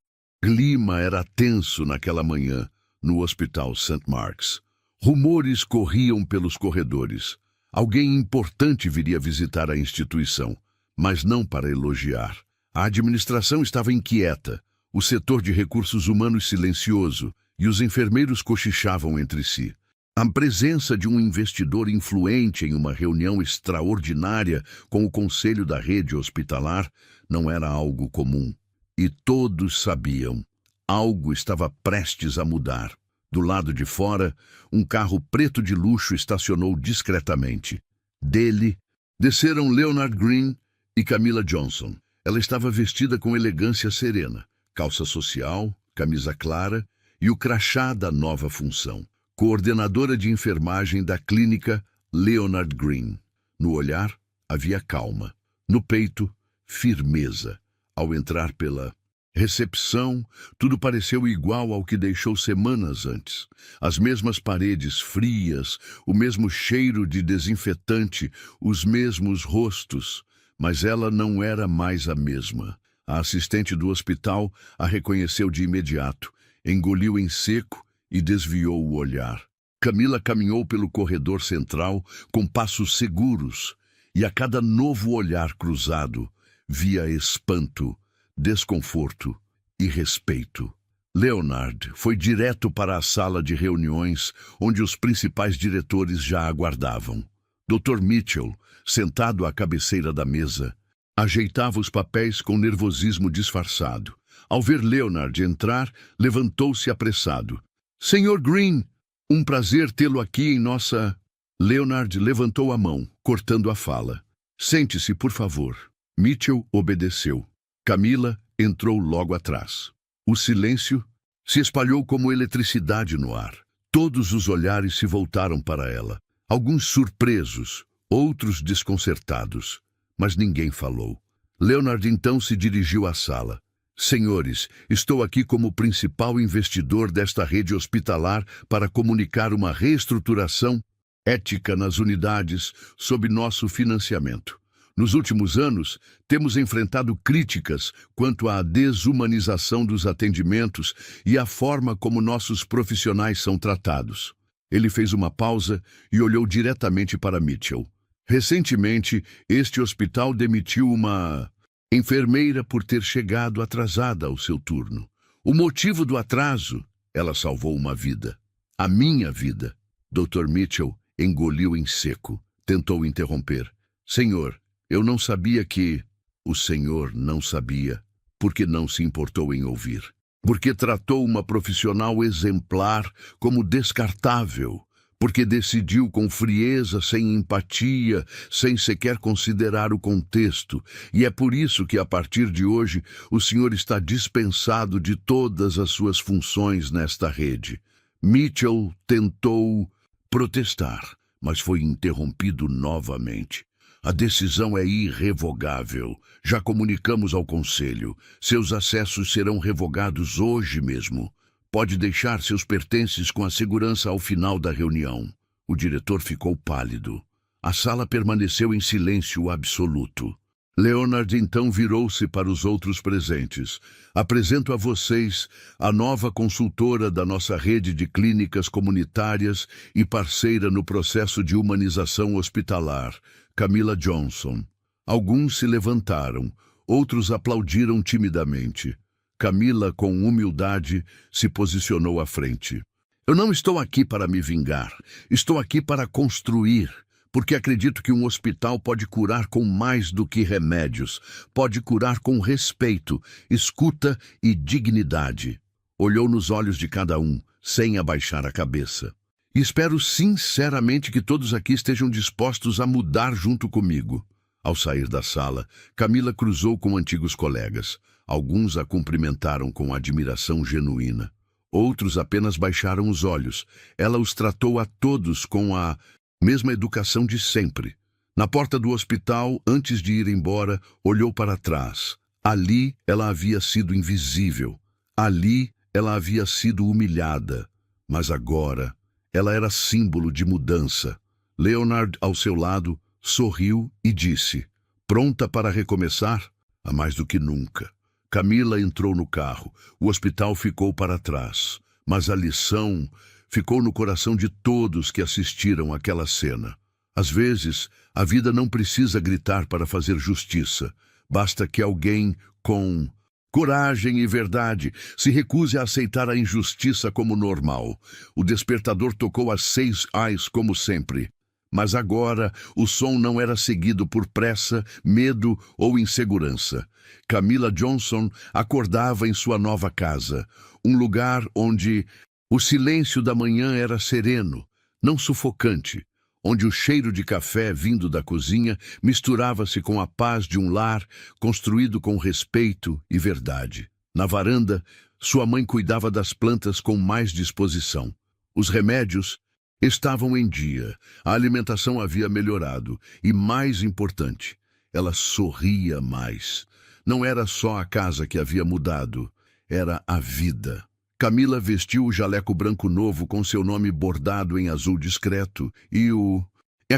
clima era tenso naquela manhã no Hospital St. Mark's. Rumores corriam pelos corredores. Alguém importante viria visitar a instituição, mas não para elogiar. A administração estava inquieta, o setor de recursos humanos silencioso e os enfermeiros cochichavam entre si. A presença de um investidor influente em uma reunião extraordinária com o conselho da rede hospitalar não era algo comum. E todos sabiam, algo estava prestes a mudar. Do lado de fora, um carro preto de luxo estacionou discretamente. Dele, desceram Leonard Green e Camila Johnson. Ela estava vestida com elegância serena, calça social, camisa clara e o crachá da nova função. Coordenadora de enfermagem da clínica Leonard Green. No olhar, havia calma. No peito, firmeza. Ao entrar pela recepção, tudo pareceu igual ao que deixou semanas antes. As mesmas paredes frias, o mesmo cheiro de desinfetante, os mesmos rostos. Mas ela não era mais a mesma. A assistente do hospital a reconheceu de imediato, engoliu em seco e desviou o olhar. Camila caminhou pelo corredor central com passos seguros, e a cada novo olhar cruzado, via espanto, desconforto e respeito. Leonard foi direto para a sala de reuniões, onde os principais diretores já aguardavam. Dr. Mitchell, sentado à cabeceira da mesa, ajeitava os papéis com nervosismo disfarçado. Ao ver Leonard entrar, levantou-se apressado. Senhor Green, um prazer tê-lo aqui em nossa... Leonard levantou a mão, cortando a fala. Sente-se, por favor. Mitchell obedeceu. Camila entrou logo atrás. O silêncio se espalhou como eletricidade no ar. Todos os olhares se voltaram para ela. Alguns surpresos, outros desconcertados. Mas ninguém falou. Leonard então se dirigiu à sala. Senhores, estou aqui como principal investidor desta rede hospitalar para comunicar uma reestruturação ética nas unidades sob nosso financiamento. Nos últimos anos, temos enfrentado críticas quanto à desumanização dos atendimentos e à forma como nossos profissionais são tratados. Ele fez uma pausa e olhou diretamente para Mitchell. Recentemente, este hospital demitiu uma enfermeira por ter chegado atrasada ao seu turno. O motivo do atraso, ela salvou uma vida. A minha vida. Dr. Mitchell engoliu em seco. Tentou interromper. Senhor, eu não sabia que... O senhor não sabia, porque não se importou em ouvir. Porque tratou uma profissional exemplar como descartável. Porque decidiu com frieza, sem empatia, sem sequer considerar o contexto. E é por isso que, a partir de hoje, o senhor está dispensado de todas as suas funções nesta rede. Mitchell tentou protestar, mas foi interrompido novamente. A decisão é irrevogável. Já comunicamos ao conselho. Seus acessos serão revogados hoje mesmo. Pode deixar seus pertences com a segurança ao final da reunião. O diretor ficou pálido. A sala permaneceu em silêncio absoluto. Leonard então virou-se para os outros presentes. Apresento a vocês a nova consultora da nossa rede de clínicas comunitárias e parceira no processo de humanização hospitalar, Camila Johnson. Alguns se levantaram, outros aplaudiram timidamente. Camila, com humildade, se posicionou à frente. Eu não estou aqui para me vingar. Estou aqui para construir, porque acredito que um hospital pode curar com mais do que remédios, pode curar com respeito, escuta e dignidade. Olhou nos olhos de cada um, sem abaixar a cabeça. E espero sinceramente que todos aqui estejam dispostos a mudar junto comigo. Ao sair da sala, Camila cruzou com antigos colegas. Alguns a cumprimentaram com admiração genuína. Outros apenas baixaram os olhos. Ela os tratou a todos com a mesma educação de sempre. Na porta do hospital, antes de ir embora, olhou para trás. Ali, ela havia sido invisível. Ali, ela havia sido humilhada. Mas agora, ela era símbolo de mudança. Leonard, ao seu lado, sorriu e disse: "Pronta para recomeçar?" "Há mais do que nunca." Camila entrou no carro. O hospital ficou para trás. Mas a lição ficou no coração de todos que assistiram àquela cena. Às vezes, a vida não precisa gritar para fazer justiça. Basta que alguém com coragem e verdade se recuse a aceitar a injustiça como normal. O despertador tocou às 6 como sempre. Mas agora o som não era seguido por pressa, medo ou insegurança. Camila Johnson acordava em sua nova casa, um lugar onde o silêncio da manhã era sereno, não sufocante, onde o cheiro de café vindo da cozinha misturava-se com a paz de um lar construído com respeito e verdade. Na varanda, sua mãe cuidava das plantas com mais disposição. Os remédios estavam em dia, a alimentação havia melhorado e, mais importante, ela sorria mais. Não era só a casa que havia mudado, era a vida. Camila vestiu o jaleco branco novo com seu nome bordado em azul discreto e o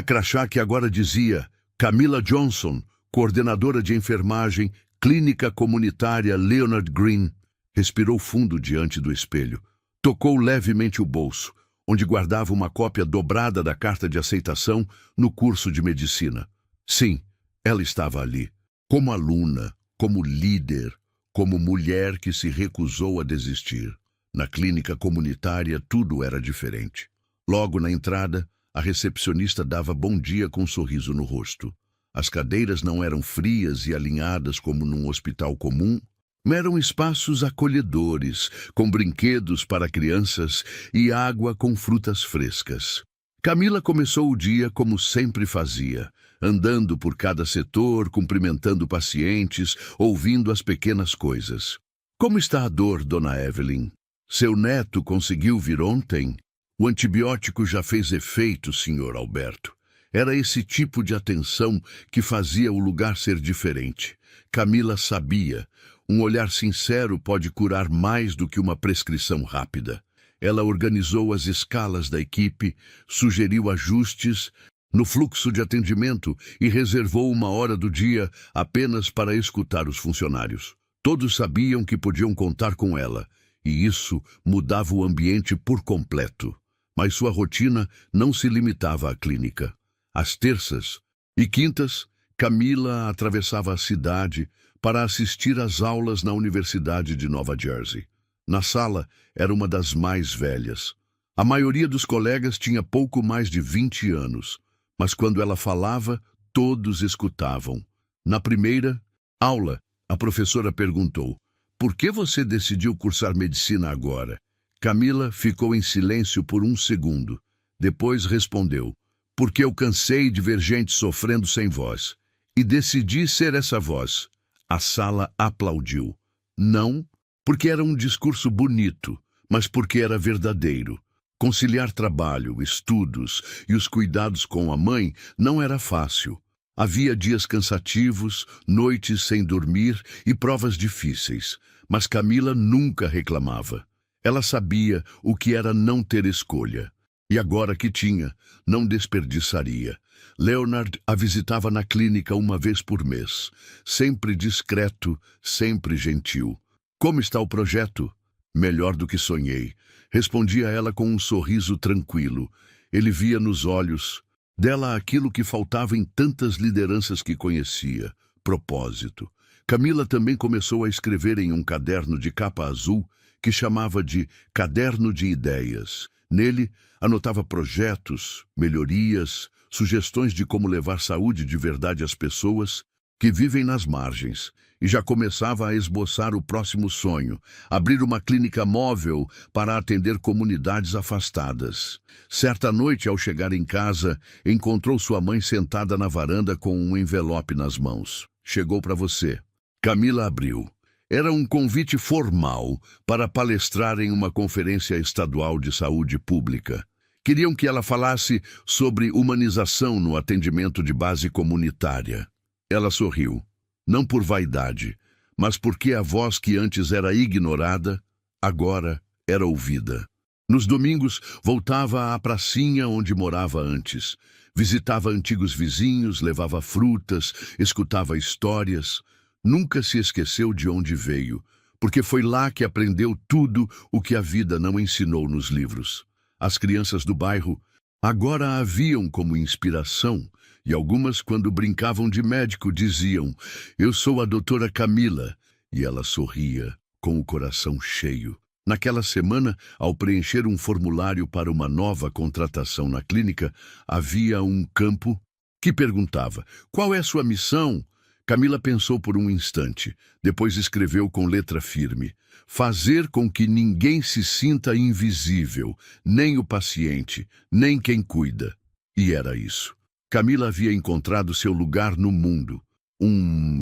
crachá que agora dizia Camila Johnson, coordenadora de enfermagem, clínica comunitária Leonard Green. Respirou fundo diante do espelho. Tocou levemente o bolso, onde guardava uma cópia dobrada da carta de aceitação no curso de medicina. Sim, ela estava ali, como aluna, como líder, como mulher que se recusou a desistir. Na clínica comunitária, tudo era diferente. Logo na entrada, a recepcionista dava bom dia com um sorriso no rosto. As cadeiras não eram frias e alinhadas como num hospital comum, eram espaços acolhedores, com brinquedos para crianças e água com frutas frescas. Camila começou o dia como sempre fazia, andando por cada setor, cumprimentando pacientes, ouvindo as pequenas coisas. "Como está a dor, Dona Evelyn? Seu neto conseguiu vir ontem? O antibiótico já fez efeito, Sr. Alberto." Era esse tipo de atenção que fazia o lugar ser diferente. Camila sabia. Um olhar sincero pode curar mais do que uma prescrição rápida. Ela organizou as escalas da equipe, sugeriu ajustes no fluxo de atendimento e reservou uma hora do dia apenas para escutar os funcionários. Todos sabiam que podiam contar com ela, e isso mudava o ambiente por completo. Mas sua rotina não se limitava à clínica. Às terças e quintas, Camila atravessava a cidade para assistir às aulas na Universidade de Nova Jersey. Na sala, era uma das mais velhas. A maioria dos colegas tinha pouco mais de 20 anos, mas quando ela falava, todos escutavam. Na primeira aula, a professora perguntou: "Por que você decidiu cursar medicina agora?" Camila ficou em silêncio por um segundo. Depois respondeu: "Porque eu cansei de ver gente sofrendo sem voz. E decidi ser essa voz." A sala aplaudiu. Não porque era um discurso bonito, mas porque era verdadeiro. Conciliar trabalho, estudos e os cuidados com a mãe não era fácil. Havia dias cansativos, noites sem dormir e provas difíceis, mas Camila nunca reclamava. Ela sabia o que era não ter escolha. E agora que tinha, não desperdiçaria. Leonard a visitava na clínica uma vez por mês. Sempre discreto, sempre gentil. "Como está o projeto?" "Melhor do que sonhei." Respondia ela com um sorriso tranquilo. Ele via nos olhos dela aquilo que faltava em tantas lideranças que conhecia: propósito. Camila também começou a escrever em um caderno de capa azul que chamava de Caderno de Ideias. Nele, anotava projetos, melhorias, sugestões de como levar saúde de verdade às pessoas que vivem nas margens, e já começava a esboçar o próximo sonho: abrir uma clínica móvel para atender comunidades afastadas. Certa noite, ao chegar em casa, encontrou sua mãe sentada na varanda com um envelope nas mãos. "Chegou para você." Camila abriu. Era um convite formal para palestrar em uma conferência estadual de saúde pública. Queriam que ela falasse sobre humanização no atendimento de base comunitária. Ela sorriu, não por vaidade, mas porque a voz que antes era ignorada, agora era ouvida. Nos domingos, voltava à pracinha onde morava antes. Visitava antigos vizinhos, levava frutas, escutava histórias. Nunca se esqueceu de onde veio, porque foi lá que aprendeu tudo o que a vida não ensinou nos livros. As crianças do bairro agora a viam como inspiração, e algumas, quando brincavam de médico, diziam: "Eu sou a doutora Camila", e ela sorria, com o coração cheio. Naquela semana, ao preencher um formulário para uma nova contratação na clínica, havia um campo que perguntava: "Qual é sua missão?" Camila pensou por um instante, depois escreveu com letra firme: "Fazer com que ninguém se sinta invisível, nem o paciente, nem quem cuida." E era isso. Camila havia encontrado seu lugar no mundo, um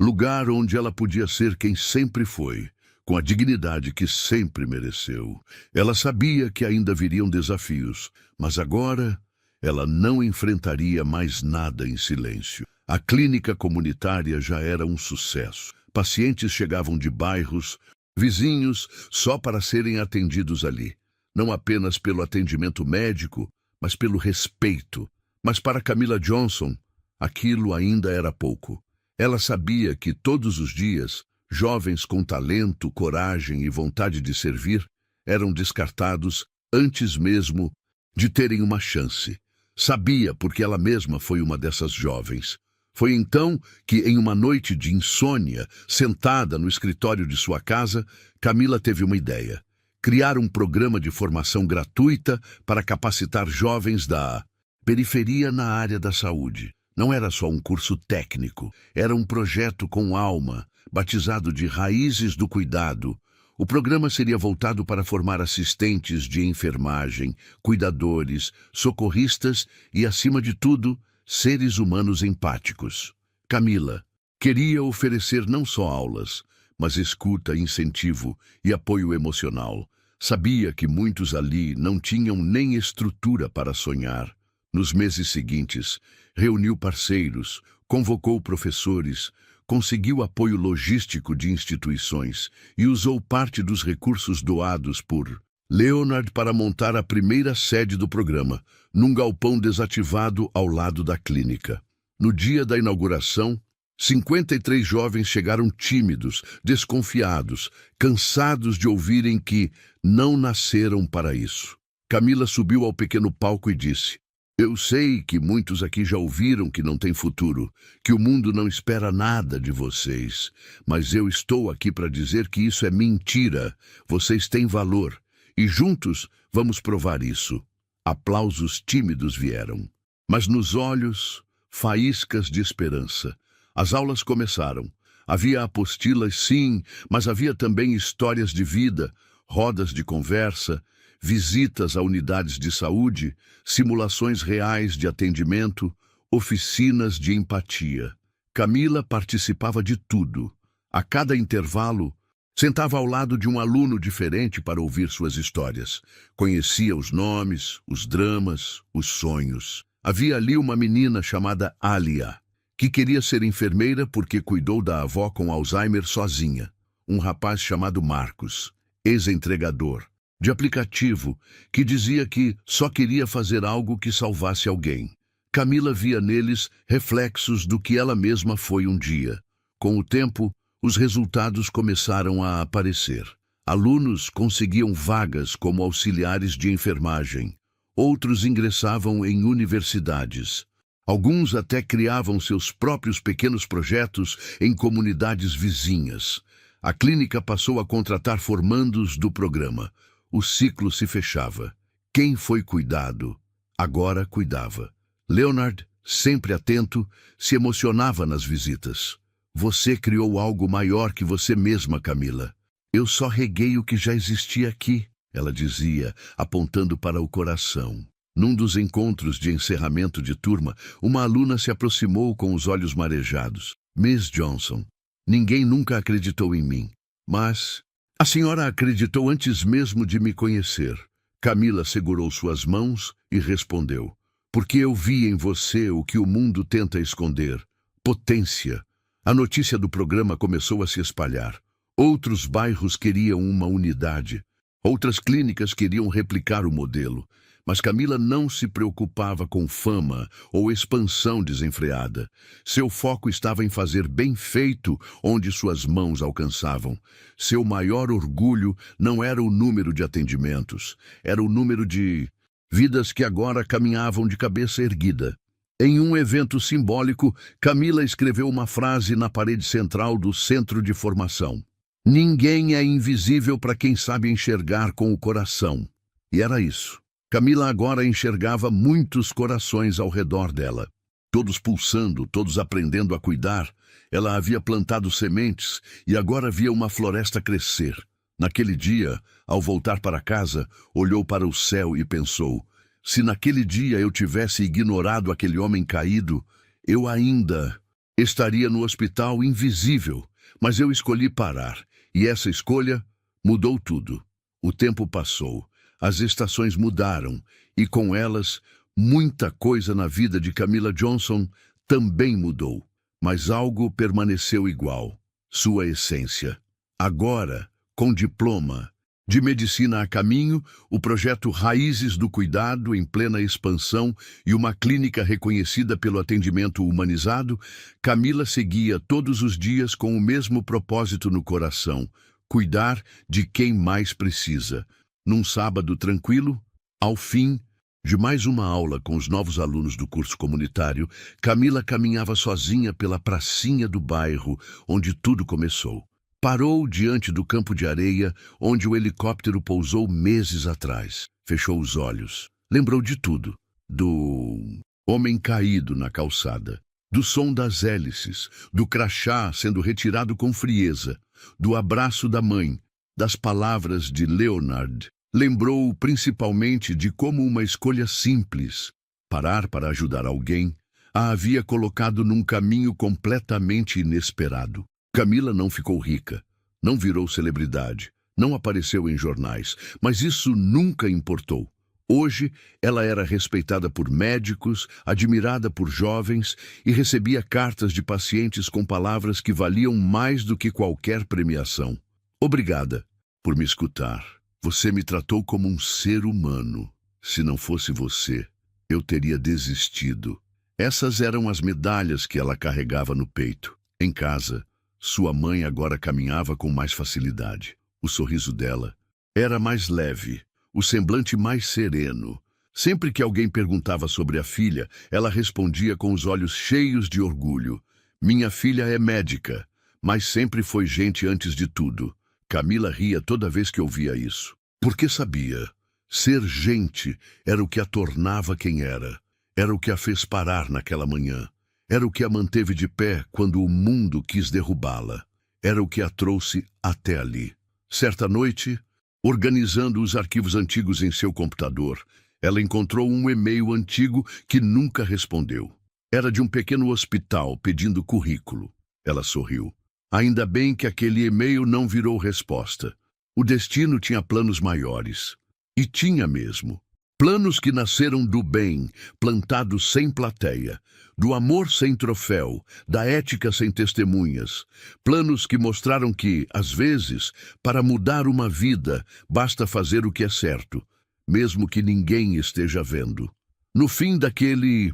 lugar onde ela podia ser quem sempre foi, com a dignidade que sempre mereceu. Ela sabia que ainda viriam desafios, mas agora ela não enfrentaria mais nada em silêncio. A clínica comunitária já era um sucesso. Pacientes chegavam de bairros vizinhos só para serem atendidos ali, não apenas pelo atendimento médico, mas pelo respeito. Mas para Camila Johnson, aquilo ainda era pouco. Ela sabia que todos os dias, jovens com talento, coragem e vontade de servir eram descartados antes mesmo de terem uma chance. Sabia porque ela mesma foi uma dessas jovens. Foi então que, em uma noite de insônia, sentada no escritório de sua casa, Camila teve uma ideia: criar um programa de formação gratuita para capacitar jovens da periferia na área da saúde. Não era só um curso técnico, era um projeto com alma, batizado de Raízes do Cuidado. O programa seria voltado para formar assistentes de enfermagem, cuidadores, socorristas e, acima de tudo, seres humanos empáticos. Camila queria oferecer não só aulas, mas escuta, incentivo e apoio emocional. Sabia que muitos ali não tinham nem estrutura para sonhar. Nos meses seguintes, reuniu parceiros, convocou professores, conseguiu apoio logístico de instituições e usou parte dos recursos doados por Leonard para montar a primeira sede do programa, num galpão desativado ao lado da clínica. No dia da inauguração, 53 jovens chegaram tímidos, desconfiados, cansados de ouvirem que não nasceram para isso. Camila subiu ao pequeno palco e disse: "Eu sei que muitos aqui já ouviram que não tem futuro, que o mundo não espera nada de vocês, mas eu estou aqui para dizer que isso é mentira. Vocês têm valor, e juntos vamos provar isso." Aplausos tímidos vieram, mas nos olhos, faíscas de esperança. As aulas começaram. Havia apostilas, sim, mas havia também histórias de vida, rodas de conversa, visitas a unidades de saúde, simulações reais de atendimento, oficinas de empatia. Camila participava de tudo. A cada intervalo, sentava ao lado de um aluno diferente para ouvir suas histórias. Conhecia os nomes, os dramas, os sonhos. Havia ali uma menina chamada Alia, que queria ser enfermeira porque cuidou da avó com Alzheimer sozinha. Um rapaz chamado Marcos, ex-entregador de aplicativo, que dizia que só queria fazer algo que salvasse alguém. Camila via neles reflexos do que ela mesma foi um dia. Com o tempo, os resultados começaram a aparecer. Alunos conseguiam vagas como auxiliares de enfermagem. Outros ingressavam em universidades. Alguns até criavam seus próprios pequenos projetos em comunidades vizinhas. A clínica passou a contratar formandos do programa. O ciclo se fechava. Quem foi cuidado, agora cuidava. Leonard, sempre atento, se emocionava nas visitas. Você criou algo maior que você mesma, Camila. Eu só reguei o que já existia aqui, ela dizia, apontando para o coração. Num dos encontros de encerramento de turma, uma aluna se aproximou com os olhos marejados. Miss Johnson, ninguém nunca acreditou em mim, mas a senhora acreditou antes mesmo de me conhecer. Camila segurou suas mãos e respondeu. Porque eu vi em você o que o mundo tenta esconder. Potência. A notícia do programa começou a se espalhar. Outros bairros queriam uma unidade. Outras clínicas queriam replicar o modelo. Mas Camila não se preocupava com fama ou expansão desenfreada. Seu foco estava em fazer bem feito onde suas mãos alcançavam. Seu maior orgulho não era o número de atendimentos, era o número de vidas que agora caminhavam de cabeça erguida. Em um evento simbólico, Camila escreveu uma frase na parede central do centro de formação. Ninguém é invisível para quem sabe enxergar com o coração. E era isso. Camila agora enxergava muitos corações ao redor dela. Todos pulsando, todos aprendendo a cuidar. Ela havia plantado sementes e agora via uma floresta crescer. Naquele dia, ao voltar para casa, olhou para o céu e pensou: se naquele dia eu tivesse ignorado aquele homem caído, eu ainda estaria no hospital invisível. Mas eu escolhi parar, e essa escolha mudou tudo. O tempo passou. As estações mudaram, e com elas, muita coisa na vida de Camila Johnson também mudou. Mas algo permaneceu igual, sua essência. Agora, com diploma de medicina a caminho, o projeto Raízes do Cuidado em plena expansão e uma clínica reconhecida pelo atendimento humanizado, Camila seguia todos os dias com o mesmo propósito no coração: cuidar de quem mais precisa. Num sábado tranquilo, ao fim de mais uma aula com os novos alunos do curso comunitário, Camila caminhava sozinha pela pracinha do bairro onde tudo começou. Parou diante do campo de areia onde o helicóptero pousou meses atrás. Fechou os olhos. Lembrou de tudo. Do homem caído na calçada. Do som das hélices. Do crachá sendo retirado com frieza. Do abraço da mãe. Das palavras de Leonard. Lembrou principalmente de como uma escolha simples, parar para ajudar alguém, a havia colocado num caminho completamente inesperado. Camila não ficou rica, não virou celebridade, não apareceu em jornais, mas isso nunca importou. Hoje, ela era respeitada por médicos, admirada por jovens e recebia cartas de pacientes com palavras que valiam mais do que qualquer premiação. Obrigada por me escutar. Você me tratou como um ser humano. Se não fosse você, eu teria desistido. Essas eram as medalhas que ela carregava no peito. Em casa, sua mãe agora caminhava com mais facilidade. O sorriso dela era mais leve, o semblante mais sereno. Sempre que alguém perguntava sobre a filha, ela respondia com os olhos cheios de orgulho. Minha filha é médica, mas sempre foi gente antes de tudo. Camila ria toda vez que ouvia isso. Porque sabia, ser gente era o que a tornava quem era. Era o que a fez parar naquela manhã. Era o que a manteve de pé quando o mundo quis derrubá-la. Era o que a trouxe até ali. Certa noite, organizando os arquivos antigos em seu computador, ela encontrou um e-mail antigo que nunca respondeu. Era de um pequeno hospital pedindo currículo. Ela sorriu. Ainda bem que aquele e-mail não virou resposta. O destino tinha planos maiores. E tinha mesmo. Planos que nasceram do bem, plantados sem plateia, do amor sem troféu, da ética sem testemunhas. Planos que mostraram que, às vezes, para mudar uma vida, basta fazer o que é certo, mesmo que ninguém esteja vendo. No fim daquele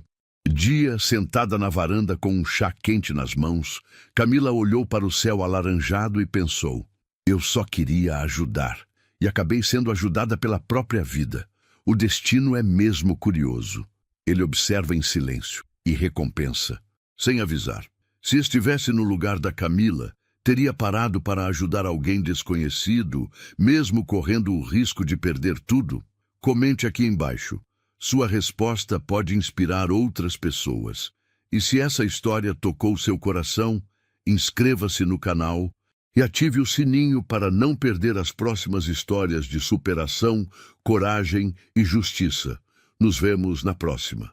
dia, sentada na varanda com um chá quente nas mãos, Camila olhou para o céu alaranjado e pensou: eu só queria ajudar, e acabei sendo ajudada pela própria vida. O destino é mesmo curioso. Ele observa em silêncio e recompensa, sem avisar. Se estivesse no lugar da Camila, teria parado para ajudar alguém desconhecido, mesmo correndo o risco de perder tudo? Comente aqui embaixo. Sua resposta pode inspirar outras pessoas. E se essa história tocou seu coração, inscreva-se no canal e ative o sininho para não perder as próximas histórias de superação, coragem e justiça. Nos vemos na próxima.